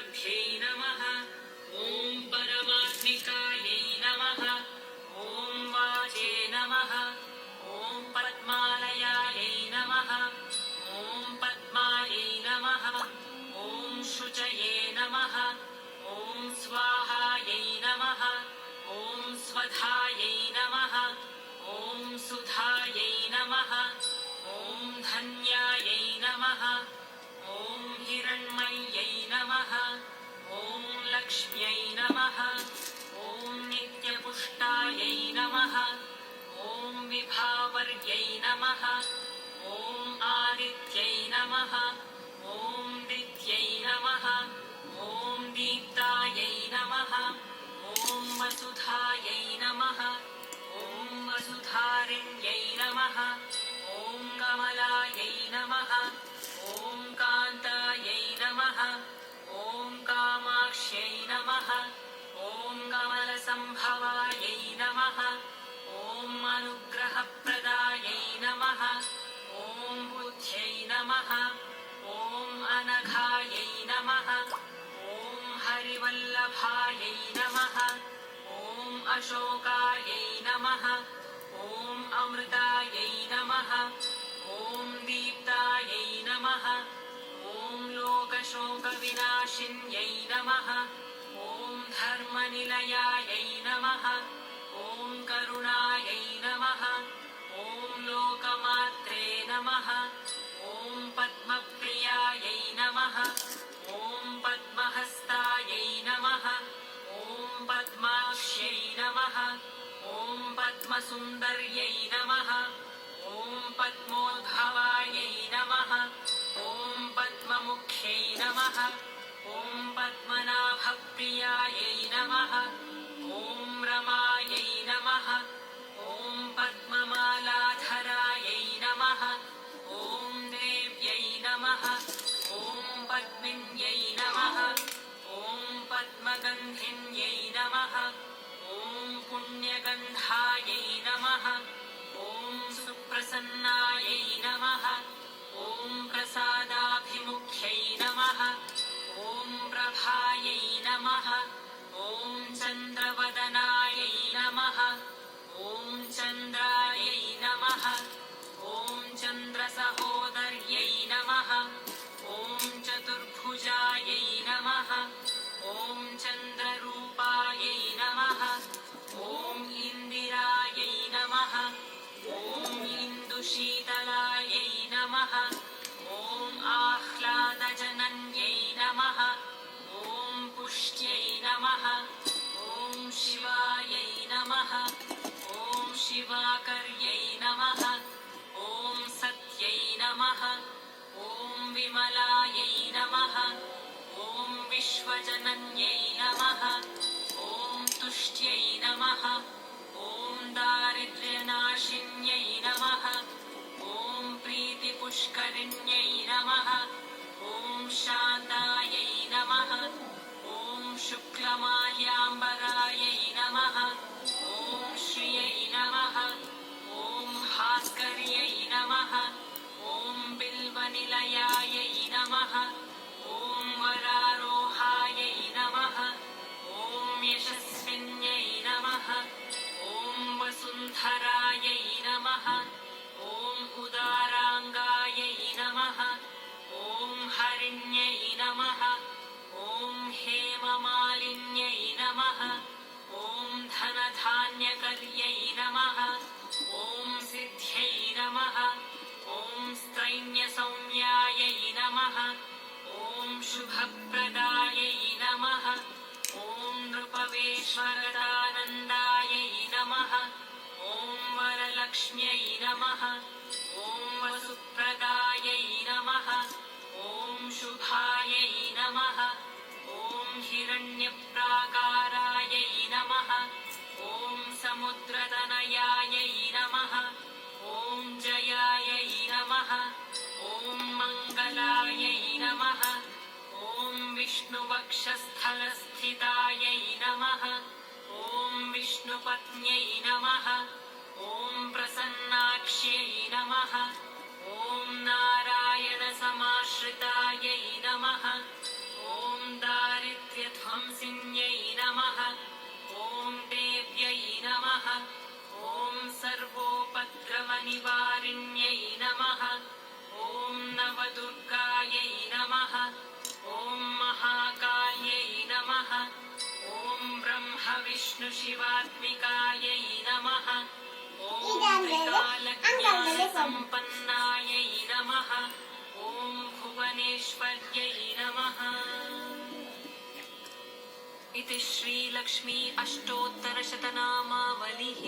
परमात्मबुद्ध्यै नमः। ॐ परमात्मिकायै नमः। ॐ वाचे नमः। ॐ पद्मालयायै नमः। ॐ पद्मायै नमः। ॐ शुचये नमः। ॐ स्वाहायै नमः। ॐ स्वधायै नमः। ॐ सुधायै नमः। ॐ धन्यायै नमः। ॐ हिरण्मय्यै नमः। ॐ लक्ष्म्यै नमः। ॐ नित्यपुष्टायै नमः। ॐ विभावर्यै नमः। ॐ आदित्यै नमः। ॐ दित्यै नमः। ॐ दीप्तायै नमः। ॐ वसुधायै नमः। ॐ वसुधारिण्यै नमः। ॐ कमलायै नमः। ॐ कान्तायै नमः। ॐ कामाक्ष्यै नमः। ॐ कमलसम्भवायै नमः। ॐ अनुग्रहप्रदायै नमः। ॐ बुद्ध्यै नमः। ॐ अनघायै नमः। ॐ हरिवल्लभायै नमः। ॐ अशोकायै नमः। ॐ अमृतायै नमः। ॐ दीप्तायै नमः। ॐ लोकशोकविनाशिन्यै नमः। ॐ धर्मनिलयायै नमः। ॐ करुणायै नमः। ॐ लोकमात्रे नमः। ॐ पद्मप्रियायै नमः। ॐ पद्महस्तायै नमः। ॐ पद्माक्ष्यै नमः। ॐ पद्मसुन्दर्यै नमः। ॐ पद्मोद्भवायै नमः। ॐ पद्ममुख्यै नमः। ॐ पद्मनाभप्रियायै नमः। ॐ रमायै नमः। ॐ पद्ममालाधरायै नमः। ॐ देव्यै नमः। ॐ पद्मिन्यै नमः। ॐ पद्मगन्धिन्यै नमः। ॐ पुण्यगन्धायै नमः। ॐ सुप्रसन्नायै नमः। ॐ प्रसादाभिमुख्यै नमः। ॐ प्रभायै नमः। ॐ चन्द्रवदनायै नमः। ॐ चन्द्रायै नमः। ॐ चन्द्रसहोदर्यै नमः। ॐ चतुर्भुजायै नमः। ॐ चन्द्ररूपायै नमः। ॐ इन्दिरायै नमः। ॐ इन्दुशीतलायै नमः। ॐ आह्लादजनन्यै नमः। ॐ पुष्ट्यै नमः। ॐ शिवायै नमः। ॐ शिवाकर्यै नमः। ॐ सत्यै नमः। ॐ विमलायै नमः। ॐ विश्वजनन्यै नमः। ॐ तुष्ट्यै नमः। ॐ दारिद्र्यनाशिन्यै नमः। ॐ प्रीतिपुष्करिण्यै नमः। ॐ शान्तायै नमः। ॐ शुक्लमाल्याम्बरायै नमः। ॐ श्रियै नमः। ॐ भास्कर्यै नमः। ॐ बिल्वनिलयायै नमः। ॐ वरारोहायै नमः। ॐ यशस्विन्यै नमः। ॐ वसुन्धरायै नमः। ॐ उदाराङ्गायै नमः। ॐ हरिण्यै नमः। ॐ हेममालिन्यै नमः। ॐ धनधान्यकर्यै नमः। ॐ सिद्ध्यै नमः। ॐ स्त्रैण्यसौम्यायै नमः। ॐ शुभप्रदायै नमः। ॐ नृपवेश्वरदानन्दायै नमः। ॐ वरलक्ष्म्यै नमः। ॐ वसुप्रदायै नमः। ॐ शुभायै नमः। ॐ हिरण्यप्राकारायै नमः। ॐ समुद्रतनयायै नमः। ॐ जयायै नमः। ॐ मङ्गलायै नमः। ॐ विष्णुवक्षस्थलस्थितायै नमः। ॐ विष्णुपत्न्यै नमः। ॐ प्रसन्नाक्ष्यै नमः। ॐ नारायणसमाश्रितायै नमः। ॐ दारिद्र्यनाशिन्यै हंसिन्यै नमः ॐ देव्यै नमः ॐ सर्वोपद्रवनिवारिण्यै नमः ॐ नवदुर्गायै नमः ॐ महाकाल्यै नमः ॐ ब्रह्मविष्णुशिवात्मिकायै नमः ॐ त्रिकालज्ञानसम्पन्नायै नमः ॐ भुवनेश्वर्यै नमः। इति श्रीलक्ष्मी अष्टोत्तरशतनामावलिः।